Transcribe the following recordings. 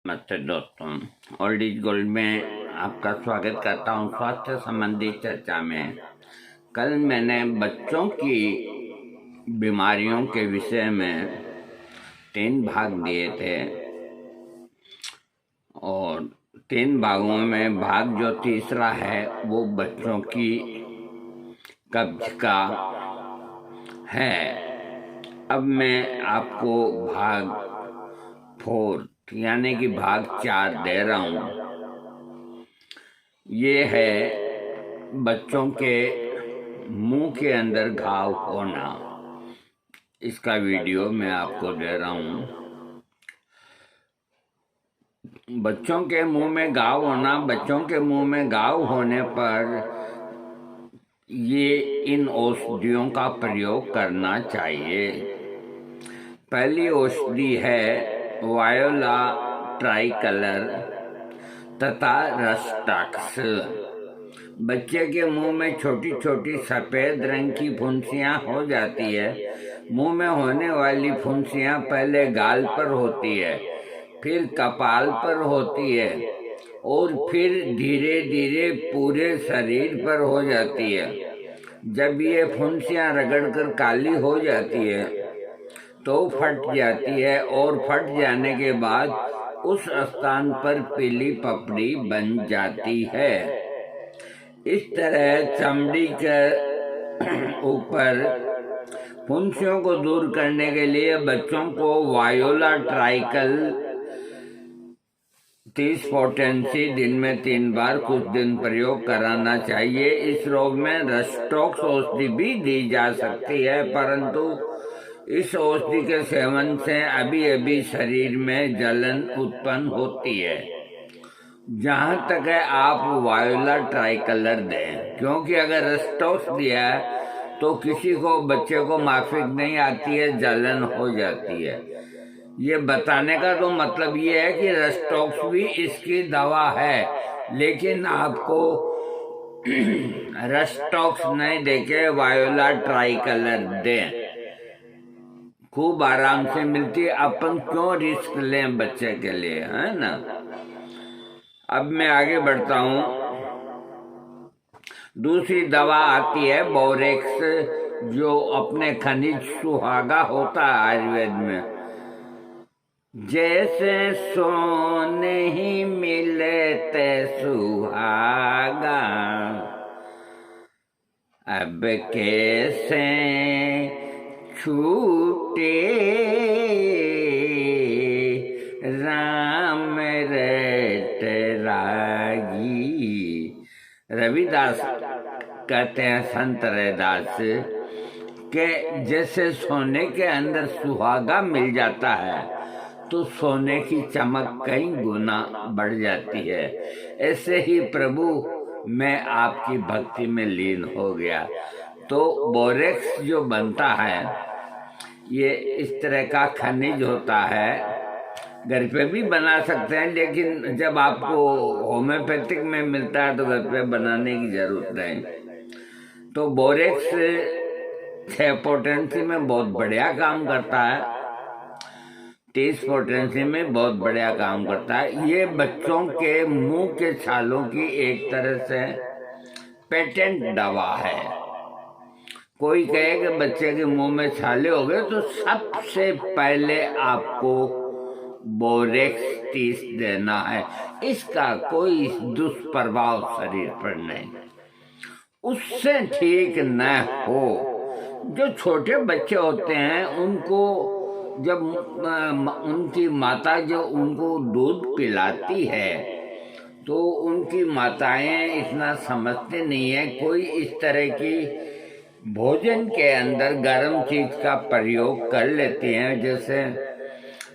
नमस्ते दोस्तों, old is gold में आपका स्वागत करता हूं स्वास्थ्य संबंधी चर्चा में। कल मैंने बच्चों की बीमारियों के विषय में 3 भाग दिए थे और 3 भागों में भाग जो तीसरा है वो बच्चों की कब्ज का है। अब मैं आपको भाग 4 यानी कि भाग 4 दे रहा हूँ। ये है बच्चों के मुंह के अंदर घाव होना। इसका वीडियो मैं आपको दे रहा हूँ। बच्चों के मुंह में घाव होना, बच्चों के मुंह में घाव होने पर ये इन औषधियों का प्रयोग करना चाहिए। पहली औषधि है वायोला ट्राइकलर तथा रस्टॉक्स। बच्चे के मुंह में छोटी छोटी सफ़ेद रंग की फुंसियाँ हो जाती है। मुंह में होने वाली फुंसियाँ पहले गाल पर होती है, फिर कपाल पर होती है और फिर धीरे धीरे पूरे शरीर पर हो जाती है। जब ये फुंसियाँ रगड़कर काली हो जाती है तो फट जाती है और फट जाने के बाद उस स्थान पर पीली पपड़ी बन जाती है। इस तरह चमड़ी के ऊपर फुंसियों को दूर करने के लिए बच्चों को वायोला ट्राइकल 30 पोटेंसी दिन में 3 बार कुछ दिन प्रयोग कराना चाहिए। इस रोग में रस्टॉक्स औषधि भी दी जा सकती है, परंतु इस औषधि के सेवन से अभी अभी शरीर में जलन उत्पन्न होती है। जहाँ तक है आप वायोला ट्राइकलर दें, क्योंकि अगर रस्टॉक्स दिया है तो किसी को बच्चे को माफिक नहीं आती है, जलन हो जाती है। ये बताने का तो मतलब ये है कि रस्टॉक्स भी इसकी दवा है, लेकिन आपको रस्टॉक्स नहीं देके वायोला ट्राइकलर दें। खूब आराम से मिलती है, अपन क्यों रिस्क लें बच्चे के लिए, है ना। अब मैं आगे बढ़ता हूँ। दूसरी दवा आती है बोरेक्स, जो अपने खनिज सुहागा होता है आयुर्वेद में। जैसे सोने ही मिले ते सुहागा, अब कैसे छूटे राम रट रागी। रविदास कहते हैं, संत रविदास के जैसे सोने के अंदर सुहागा मिल जाता है तो सोने की चमक कई गुना बढ़ जाती है। ऐसे ही प्रभु मैं आपकी भक्ति में लीन हो गया। तो बोरेक्स जो बनता है ये इस तरह का खनिज होता है। घर पे भी बना सकते हैं, लेकिन जब आपको होम्योपैथिक में मिलता है तो घर पे बनाने की जरूरत नहीं। तो बोरेक्स 6 पोटेंसी में बहुत बढ़िया काम करता है, 30 पोटेंसी में बहुत बढ़िया काम करता है। ये बच्चों के मुंह के छालों की एक तरह से पेटेंट दवा है। कोई कहे कि बच्चे के मुंह में छाले हो गए तो सबसे पहले आपको बोरेक्स 30 देना है। इसका कोई दुष्प्रभाव शरीर पर नहीं, उससे ठीक न हो। जो छोटे बच्चे होते हैं उनको जब उनकी माता जो उनको दूध पिलाती है तो उनकी माताएं इतना समझते नहीं है। कोई इस तरह की भोजन के अंदर गर्म चीज का प्रयोग कर लेती हैं, जैसे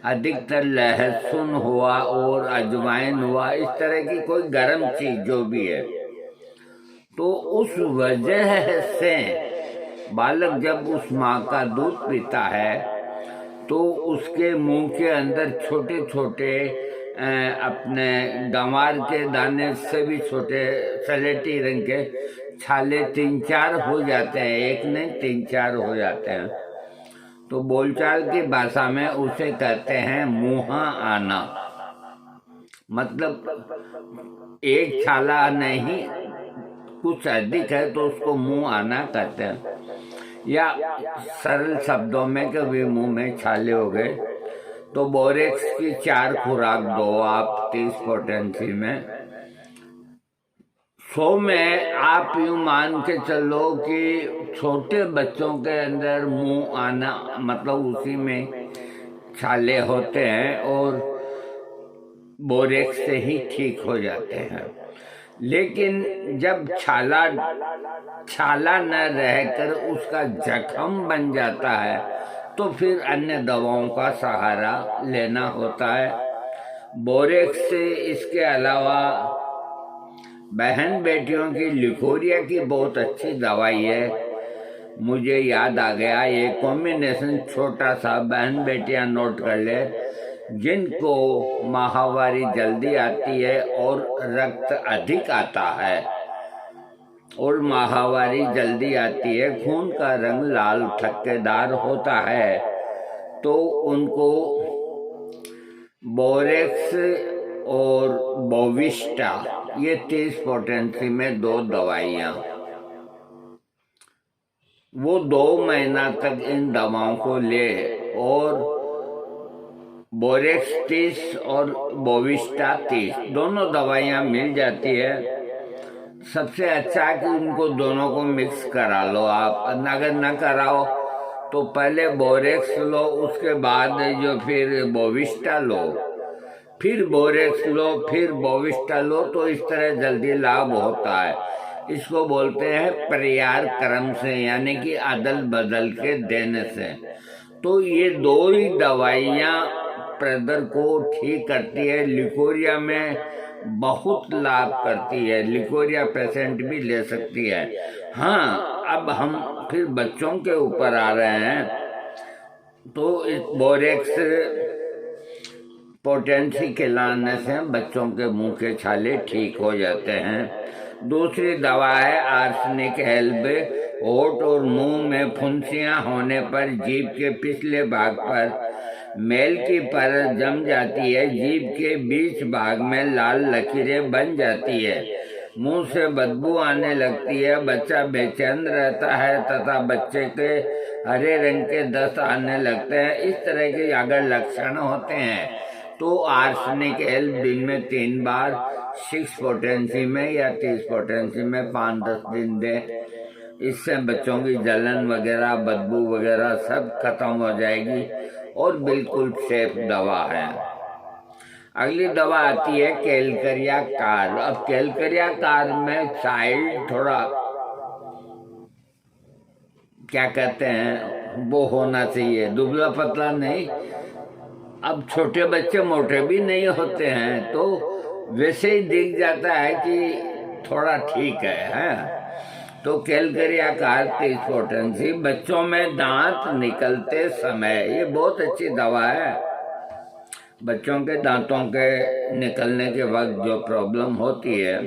अधिकतर लहसुन हुआ और अजवाइन हुआ, इस तरह की कोई गर्म चीज जो भी है। तो उस वजह से बालक जब उस माँ का दूध पीता है तो उसके मुंह के अंदर छोटे छोटे अपने गंवार के दाने से भी छोटे सलेटी रंग के छाले 3-4 हो जाते हैं, एक नहीं 3-4 हो जाते हैं। तो बोलचाल की भाषा में उसे कहते हैं मुहा आना। मतलब एक छाला नहीं, कुछ अधिक है तो उसको मुंह आना कहते हैं, या सरल शब्दों में कभी मुंह में छाले हो गए तो बोरेक्स की 4 खुराक दो आप 30 पोटेंसी में। 100 में आप यूं मान के चलो कि छोटे बच्चों के अंदर मुंह आना मतलब उसी में छाले होते हैं और बोरेक्स से ही ठीक हो जाते हैं। लेकिन जब छाला न रहकर उसका जख्म बन जाता है तो फिर अन्य दवाओं का सहारा लेना होता है। बोरेक्स से इसके अलावा बहन बेटियों की लिकोरिया की बहुत अच्छी दवाई है। मुझे याद आ गया, ये कॉम्बिनेशन छोटा सा, बहन बेटियां नोट कर ले। जिनको माहवारी जल्दी आती है और रक्त अधिक आता है और माहवारी जल्दी आती है, खून का रंग लाल ठक्केदार होता है, तो उनको बोरेक्स और बोविस्टा ये 30 पोटेंसी में 2 दवाइयाँ, वो 2 महीना तक इन दवाओं को ले और बोरेक्स 30 और बोविस्टा 30 दोनों दवाइयाँ मिल जाती है। सबसे अच्छा कि उनको दोनों को मिक्स करा लो आप, अगर न कराओ तो पहले बोरेक्स लो, उसके बाद जो फिर बोविस्टा लो, फिर बोरेक्स लो, फिर बोविस्टा लो, तो इस तरह जल्दी लाभ होता है। इसको बोलते हैं परियार क्रम से, यानी कि अदल बदल के देने से। तो ये 2 ही दवाइयाँ प्रेशर को ठीक करती है। लिकोरिया में बहुत लाभ करती है, लिकोरिया पेशेंट भी ले सकती है। हाँ, अब हम फिर बच्चों के ऊपर आ रहे हैं, तो इस बोरेक्स पोटेंसी खिलाने से बच्चों के मुंह के छाले ठीक हो जाते हैं। दूसरी दवा है आर्सेनिक हेल्प। होठ और मुंह में फुंसियां होने पर जीभ के पिछले भाग पर मेल की परत जम जाती है, जीभ के बीच भाग में लाल लकीरें बन जाती है, मुंह से बदबू आने लगती है, बच्चा बेचैन रहता है तथा बच्चे के हरे रंग के दस्त आने लगते हैं। इस तरह के अगर लक्षण होते हैं तो आर्सेनिक हेल्प दिन में 3 बार 6 पोटेंसी में या 30 पोटेंसी में 5-10 दिन दे। इससे बच्चों की जलन वगैरह, बदबू वगैरह सब खत्म हो जाएगी और बिल्कुल सेफ दवा है। अगली दवा आती है कैलकरिया कार। अब कैलकरिया कार में साइड थोड़ा क्या कहते हैं वो होना चाहिए, दुबला पतला नहीं। अब छोटे बच्चे मोटे भी नहीं होते हैं तो वैसे ही दिख जाता है कि थोड़ा ठीक है। तो कैलकरिया कार 30 पोटेंसी। बच्चों में दांत निकलते समय ये बहुत अच्छी दवा है। बच्चों के दांतों के निकलने के वक्त जो प्रॉब्लम होती है,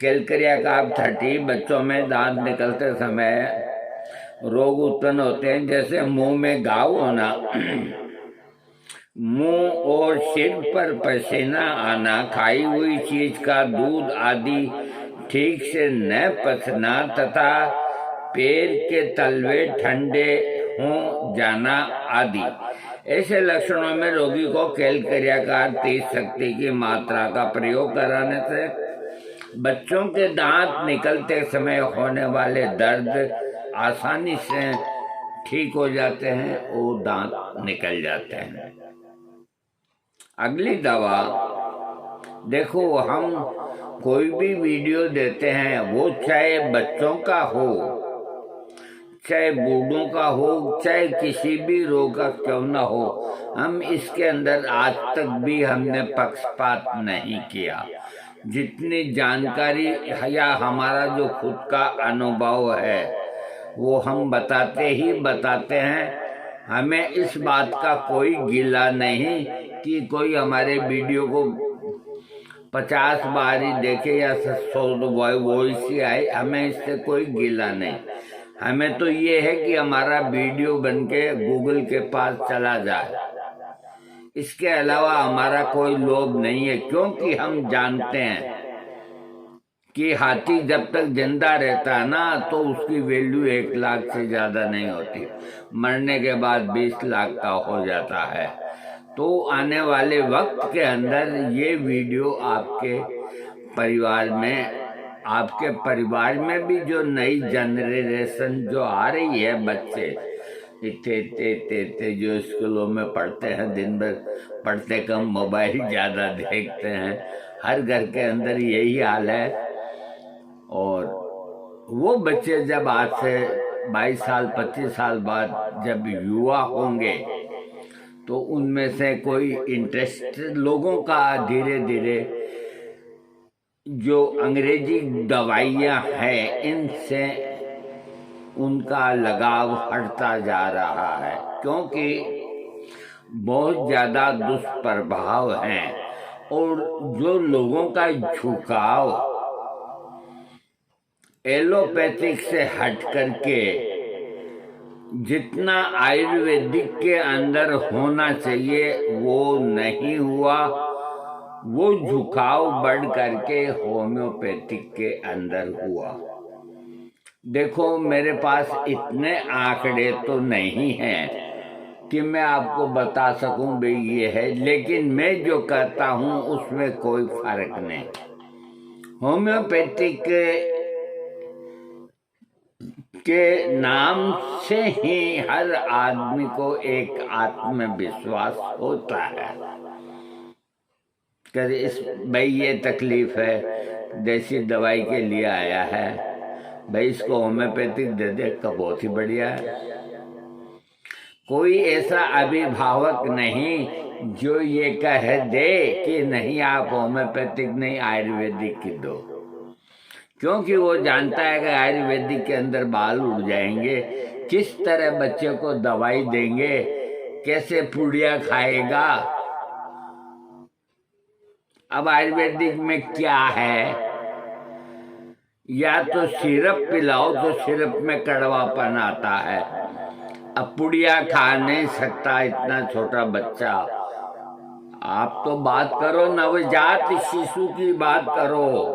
कैलकरिया कार 30। बच्चों में दांत निकलते समय रोग उत्पन्न होते हैं, जैसे मुंह में घाव होना, मुंह और सिर पर पसीना आना, खाई हुई चीज का दूध आदि ठीक से न पचना तथा पैर के तलवे ठंडे हो जाना आदि। ऐसे लक्षणों में रोगी को कैलकरिया कार 30 शक्ति की मात्रा का प्रयोग कराने से बच्चों के दांत निकलते समय होने वाले दर्द आसानी से ठीक हो जाते हैं और दांत निकल जाते हैं। अगली दवा देखो, हम कोई भी वीडियो देते हैं, वो चाहे बच्चों का हो, चाहे बूढ़ों का हो, चाहे किसी भी रोग का क्यों ना हो, हम इसके अंदर आज तक भी हमने पक्षपात नहीं किया। जितनी जानकारी या हमारा जो खुद का अनुभव है वो हम बताते ही बताते हैं। हमें इस बात का कोई गिला नहीं कि कोई हमारे वीडियो को 50 बार ही देखे या 100 वॉइस ही आए, हमें इससे कोई गिला नहीं। हमें तो ये है कि हमारा वीडियो बनके गूगल के पास चला जाए, इसके अलावा हमारा कोई लोभ नहीं है, क्योंकि हम जानते हैं कि हाथी जब तक जिंदा रहता है ना तो उसकी वैल्यू 1 लाख से ज्यादा नहीं होती, मरने के बाद 20 लाख का हो जाता है। तो आने वाले वक्त के अंदर ये वीडियो आपके परिवार में भी जो नई जनरेशन जो आ रही है, बच्चे इतने जो स्कूलों में पढ़ते हैं, दिन भर पढ़ते कम, मोबाइल ज़्यादा देखते हैं, हर घर के अंदर यही हाल है। और वो बच्चे जब आज से 22 साल 25 साल बाद जब युवा होंगे तो उनमें से कोई इंटरेस्ट लोगों का धीरे धीरे जो अंग्रेजी दवाइयाँ हैं इनसे उनका लगाव हटता जा रहा है, क्योंकि बहुत ज़्यादा दुष्प्रभाव हैं। और जो लोगों का झुकाव एलोपैथिक से हट करके जितना आयुर्वेदिक के अंदर होना चाहिए वो नहीं हुआ, वो झुकाव बढ़ करके होम्योपैथिक के अंदर हुआ। देखो, मेरे पास इतने आंकड़े तो नहीं हैं कि मैं आपको बता सकूं भाई ये है, लेकिन मैं जो कहता हूं उसमें कोई फर्क नहीं। होम्योपैथिक के नाम से ही हर आदमी को एक आत्मविश्वास होता है कि इस भाई ये तकलीफ है, देसी दवाई के लिए आया है, भाई इसको होम्योपैथिक दे दे तो बहुत ही बढ़िया है। कोई ऐसा अभिभावक नहीं जो ये कह दे कि नहीं आप होम्योपैथिक नहीं आयुर्वेदिक की दो, क्योंकि वो जानता है कि आयुर्वेदिक के अंदर बाल उड़ जाएंगे, किस तरह बच्चे को दवाई देंगे, कैसे पुड़िया खाएगा। अब आयुर्वेदिक में क्या है, या तो सिरप पिलाओ तो सिरप में कड़वापन आता है, अब पुड़िया खा नहीं सकता इतना छोटा बच्चा। आप तो बात करो नवजात शिशु की बात करो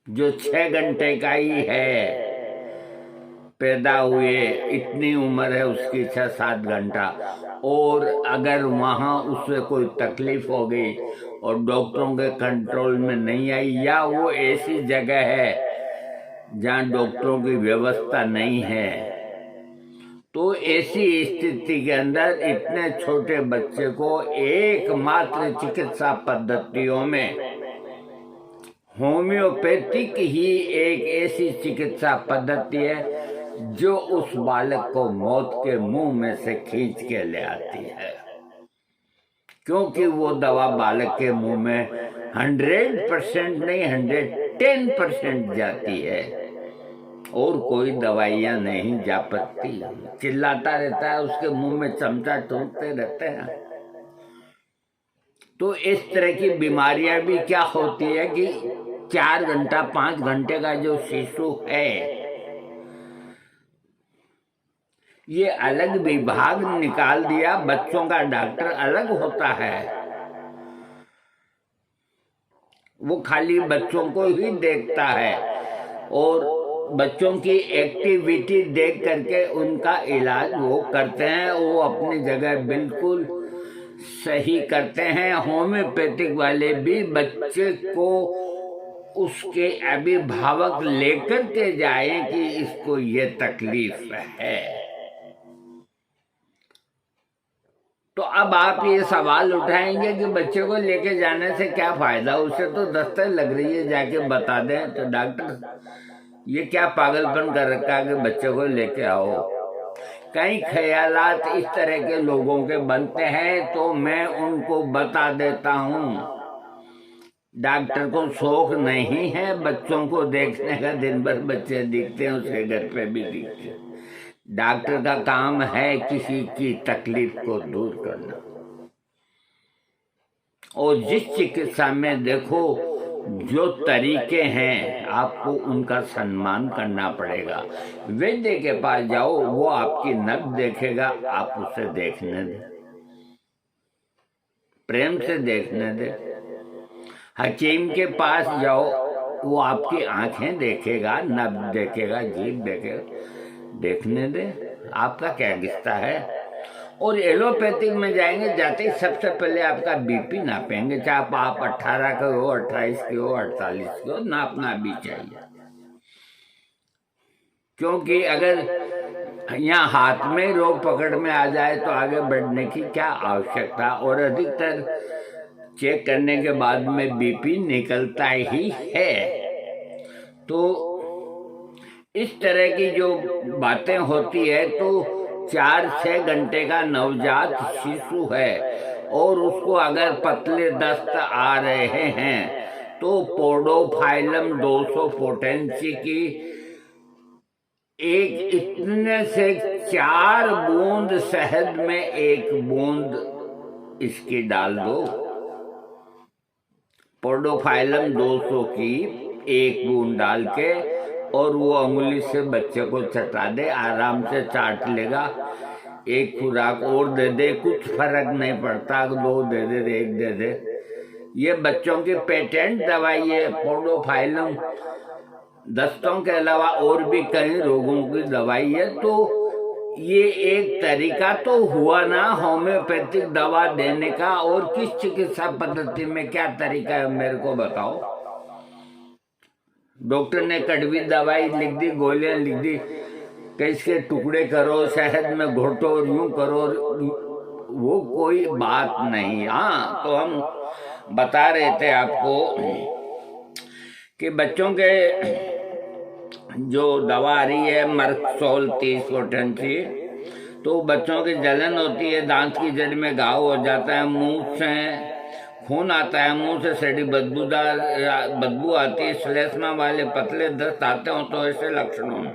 जो 6 घंटे का ही है, पैदा हुए इतनी उम्र है उसकी 6-7 घंटा, और अगर वहाँ उससे कोई तकलीफ हो गई और डॉक्टरों के कंट्रोल में नहीं आई, या वो ऐसी जगह है जहाँ डॉक्टरों की व्यवस्था नहीं है, तो ऐसी स्थिति के अंदर इतने छोटे बच्चे को एकमात्र चिकित्सा पद्धतियों में होम्योपैथिक ही एक ऐसी चिकित्सा पद्धति है जो उस बालक को मौत के मुंह में से खींच के ले आती है, क्योंकि वो दवा बालक के मुंह में 100% नहीं 110% जाती है, और कोई दवाइयाँ नहीं जा सकती। चिल्लाता रहता है, उसके मुंह में चमचा ठोकते रहते हैं। तो इस तरह की बीमारियां भी क्या होती है कि 4 घंटा 5 घंटे का जो शिशु है, ये अलग विभाग निकाल दिया, बच्चों का डॉक्टर अलग होता है, वो खाली बच्चों को ही देखता है और बच्चों की एक्टिविटी देख करके उनका इलाज वो करते हैं, वो अपनी जगह बिल्कुल सही करते हैं। होम्योपैथिक वाले भी बच्चे को उसके अभिभावक लेकर के जाएं कि इसको ये तकलीफ है। तो अब आप ये सवाल उठाएंगे कि बच्चे को लेके जाने से क्या फायदा, उसे तो दस्तक लग रही है, जाके बता दें। तो डॉक्टर ये क्या पागलपन कर रखा है कि बच्चे को लेके आओ। कई ख्यालात इस तरह के लोगों के बनते हैं, तो मैं उनको बता देता हूँ डॉक्टर को शौक नहीं है बच्चों को देखने का, दिन भर बच्चे दिखते हैं, उसके घर पे भी दिखते हैं। डॉक्टर का काम है किसी की तकलीफ को दूर करना, और जिस चिकित्सा में देखो जो तरीके हैं आपको उनका सम्मान करना पड़ेगा। वैद्य के पास जाओ, वो आपकी नब्ज देखेगा, आप उसे देखने दें, प्रेम से देखने दें। हकीम के पास जाओ, वो आपकी आंखें देखेगा, नब्ज देखेगा, जीभ देखेगा, देखने दें, आपका क्या रिश्ता है। और एलोपैथिक में जाएंगे, जाते ही सबसे पहले आपका बीपी नापेंगे, चाहे आप 18 के हो, 28 के हो, 48 के हो, नापना भी चाहिए। क्योंकि अगर यहाँ हाथ में रोग पकड़ में आ जाए तो आगे बढ़ने की क्या आवश्यकता। और अधिकतर चेक करने के बाद में बीपी निकलता ही है। तो इस तरह की जो बातें होती है, तो 4-6 घंटे का नवजात शिशु है और उसको अगर पतले दस्त आ रहे हैं तो पोडोफाइलम 200 पोटेंसी की एक इतने से 4 बूंद शहद में 1 बूंद इसकी डाल दो। पोडोफाइलम 200 की 1 बूंद डाल के और वो अंगुली से बच्चे को चटा दे, आराम से चाट लेगा। एक खुराक और दे दे, कुछ फर्क नहीं पड़ता, 2 दे दे, 1 दे दे। ये बच्चों की पेटेंट दवाई है पोडोफाइलम। दस्तों के अलावा और भी कई रोगों की दवाई है। तो ये एक तरीका तो हुआ ना होम्योपैथिक दवा देने का। और किस चिकित्सा पद्धति में क्या तरीका है मेरे को बताओ। डॉक्टर ने कड़वी दवाई लिख दी, गोलियां लिख दी कि इसके टुकड़े करो, शहद में घोटो, यूं करो, वो कोई बात नहीं। हाँ, तो हम बता रहे थे आपको कि बच्चों के जो दवा आ रही है मर्कसोल 30 पोटेंसी, तो बच्चों की जलन होती है, दांत की जड़ में घाव हो जाता है, मुंह से खून आता है, मुंह से सड़ी बदबू आती है, श्लेष्मा वाले पतले दस्त आते हो, तो ऐसे लक्षणों में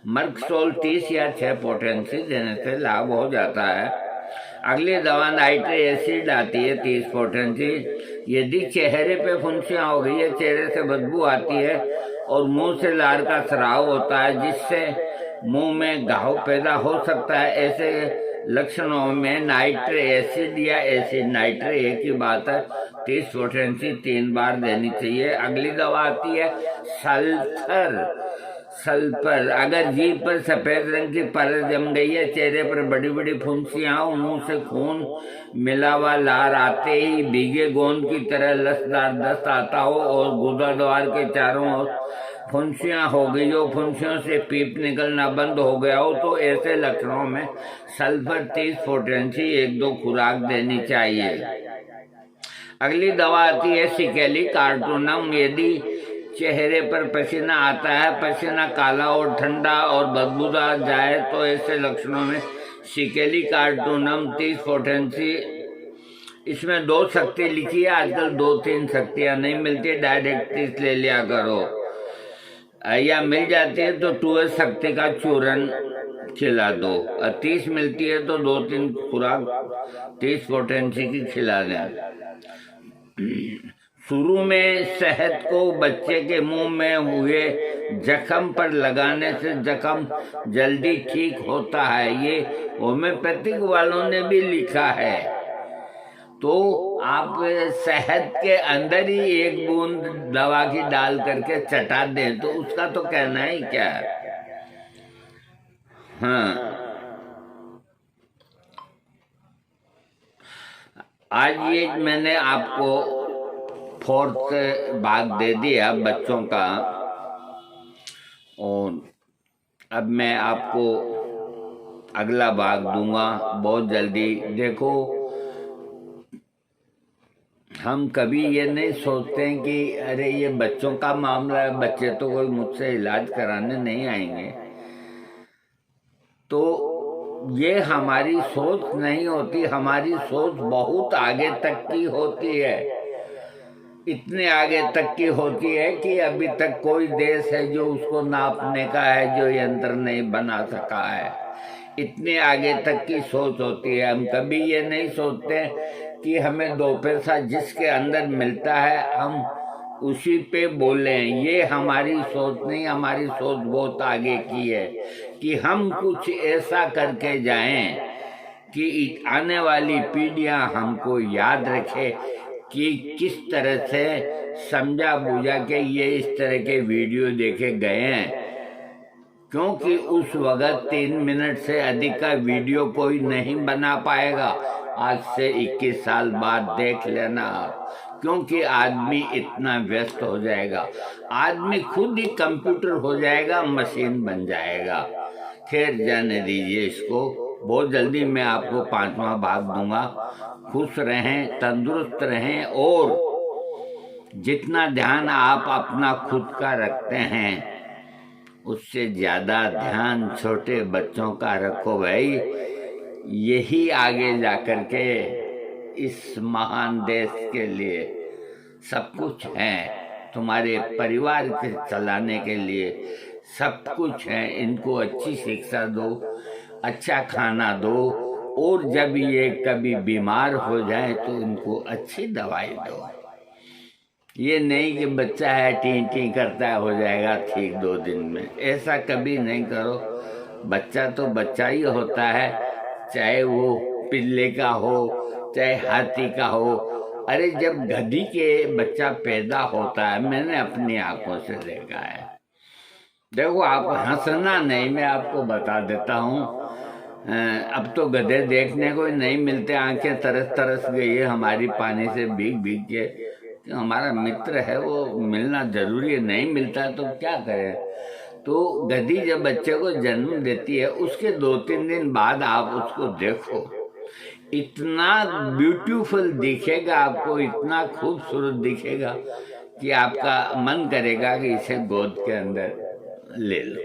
मर्कसोल 30 या 6 पोटेंसी देने से लाभ हो जाता है। अगली दवा नाइट्रिक एसिड आती है 30 पोटेंसी। यदि चेहरे पे फुंसियां हो गई है, चेहरे से बदबू आती है और मुंह से लार का स्राव होता है, जिससे मुंह में घाव पैदा हो सकता है, ऐसे लक्षणों में नाइट्रिक एसिड या एसिड नाइट्रिक एक ही बात है, 30 पोटेंसी 3 बार देनी चाहिए। अगली दवा आती है सल्फर। अगर जीभ पर सफेद रंग की परत जम गई है, चेहरे पर बड़ी बड़ी फुंसियां हो, मुंह से खून मिला हुआ लार आते ही भीगे गोंद की तरह लसदार दस्त आता हो और गुदा द्वार के चारों ओर फुंसियां हो गई हो, फुंसियों से पीप निकलना बंद हो गया हो, तो ऐसे लक्षणों में सल्फर 30 पोटेंसी 1-2 खुराक देनी चाहिए। अगली दवा आती है सिकेली कार्टूनम। यदि चेहरे पर पसीना आता है, पसीना काला और ठंडा और बदबूदार जाए, तो ऐसे लक्षणों में सिकेली कार्टूनम 30 पोटेंसी। इसमें 2 शक्ति लिखी है, आजकल 2-3 शक्तियां नहीं मिलती, डायरेक्ट 30 ले लिया करो, या मिल जाती है तो 2 शक्ति का चूरन खिला दो। 30 मिलती है तो 2-3 खुराक 30 पोटेंसी की खिला दें। शुरू में शहद को बच्चे के मुंह में हुए जख्म पर लगाने से जख्म जल्दी ठीक होता है, ये होम्योपैथिक वालों ने भी लिखा है। तो आप शहद के अंदर ही 1 बूंद दवा की डाल करके चटा दें, तो उसका तो कहना ही क्या है। हाँ, आज ये मैंने आपको 4th भाग दे दिया बच्चों का, और अब मैं आपको अगला भाग दूंगा बहुत जल्दी। देखो, हम कभी ये नहीं सोचते हैं कि अरे ये बच्चों का मामला है, बच्चे तो कोई मुझसे इलाज कराने नहीं आएंगे। तो ये हमारी सोच नहीं होती, हमारी सोच बहुत आगे तक की होती है। इतने आगे तक की होती है कि अभी तक कोई देश है जो उसको नापने का है, जो यंत्र नहीं बना सका है। इतने आगे तक की सोच होती है। हम कभी ये नहीं सोचते कि हमें 2 पैसा जिसके अंदर मिलता है हम उसी पे बोलें। ये हमारी सोच नहीं, हमारी सोच बहुत आगे की है कि हम कुछ ऐसा करके जाएं कि आने वाली पीढ़ियां हमको याद रखे कि किस तरह से समझा बुझा के ये इस तरह के वीडियो देखे गए हैं। क्योंकि उस वक्त 3 मिनट से अधिक का वीडियो कोई नहीं बना पाएगा। आज से 21 साल बाद देख लेना आप, क्योंकि आदमी इतना व्यस्त हो जाएगा, आदमी खुद ही कंप्यूटर हो जाएगा, मशीन बन जाएगा। खैर जाने दीजिए इसको, बहुत जल्दी मैं आपको 5वां भाग दूंगा। खुश रहें, तंदुरुस्त रहें, और जितना ध्यान आप अपना खुद का रखते हैं उससे ज़्यादा ध्यान छोटे बच्चों का रखो भाई। यही आगे जाकर के इस महान देश के लिए सब कुछ है, तुम्हारे परिवार के चलाने के लिए सब कुछ है। इनको अच्छी शिक्षा दो, अच्छा खाना दो, और जब ये कभी बीमार हो जाए तो इनको अच्छी दवाई दो। ये नहीं कि बच्चा है टी टी करता है हो जाएगा ठीक 2 दिन में, ऐसा कभी नहीं करो। बच्चा तो बच्चा ही होता है, चाहे वो पिल्ले का हो चाहे हाथी का हो। अरे जब गधी के बच्चा पैदा होता है, मैंने अपनी आंखों से देखा है। देखो आप हंसना नहीं, मैं आपको बता देता हूँ। अब तो गधे देखने को ही नहीं मिलते, आंखें तरस तरस गई है हमारी पानी से भीग भीग के। हमारा मित्र है वो मिलना जरूरी है, नहीं मिलता तो क्या करें। तो गधी जब बच्चे को जन्म देती है, उसके 2-3 दिन बाद आप उसको देखो, इतना ब्यूटीफुल दिखेगा आपको, इतना खूबसूरत दिखेगा कि आपका मन करेगा कि इसे गोद के अंदर ले लो।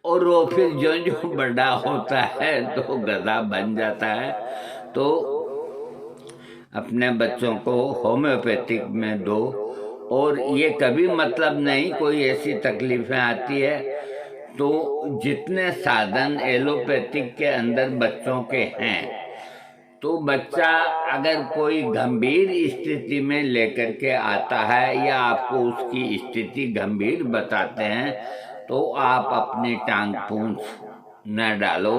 और वो फिर जो जो बड़ा होता है तो गधा बन जाता है। तो अपने बच्चों को होम्योपैथिक में दो, और ये कभी मतलब नहीं कोई ऐसी तकलीफें आती है तो जितने साधन एलोपैथिक के अंदर बच्चों के हैं, तो बच्चा अगर कोई गंभीर स्थिति में लेकर के आता है या आपको उसकी स्थिति गंभीर बताते हैं, तो आप अपनी टांग पूंछ न डालो,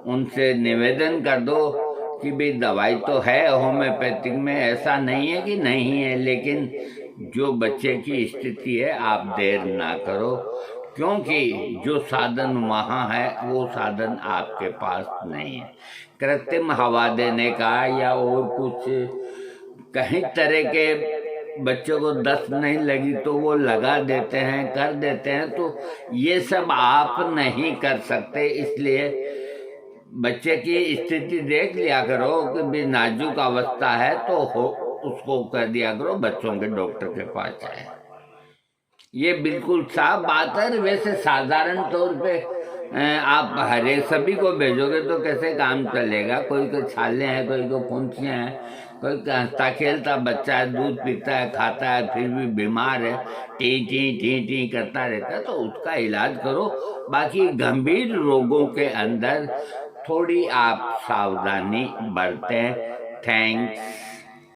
उनसे निवेदन कर दो कि भाई दवाई तो है होम्योपैथिक में, ऐसा नहीं है कि नहीं है, लेकिन जो बच्चे की स्थिति है आप देर ना करो, क्योंकि जो साधन वहाँ है वो साधन आपके पास नहीं है। कृत्रिम हवा देने का या और कुछ कहीं तरह के बच्चों को दस्त नहीं लगी तो वो लगा देते हैं, कर देते हैं, तो ये सब आप नहीं कर सकते। इसलिए बच्चे की स्थिति देख लिया करो कि भी नाजुक अवस्था है तो उसको कर दिया करो बच्चों के डॉक्टर के पास जाए। ये बिल्कुल साफ बात है। वैसे साधारण तौर पे आप हरे सभी को भेजोगे तो कैसे काम चलेगा। कोई को छाले हैं, कोई को फुंसियाँ हैं, कोई हंसता खेलता बच्चा है, दूध पीता है, खाता है, फिर भी बीमार है, टी टी टी टी करता रहता है, तो उसका इलाज करो। बाकी गंभीर रोगों के अंदर थोड़ी आप सावधानी बरतें। थैंक्स।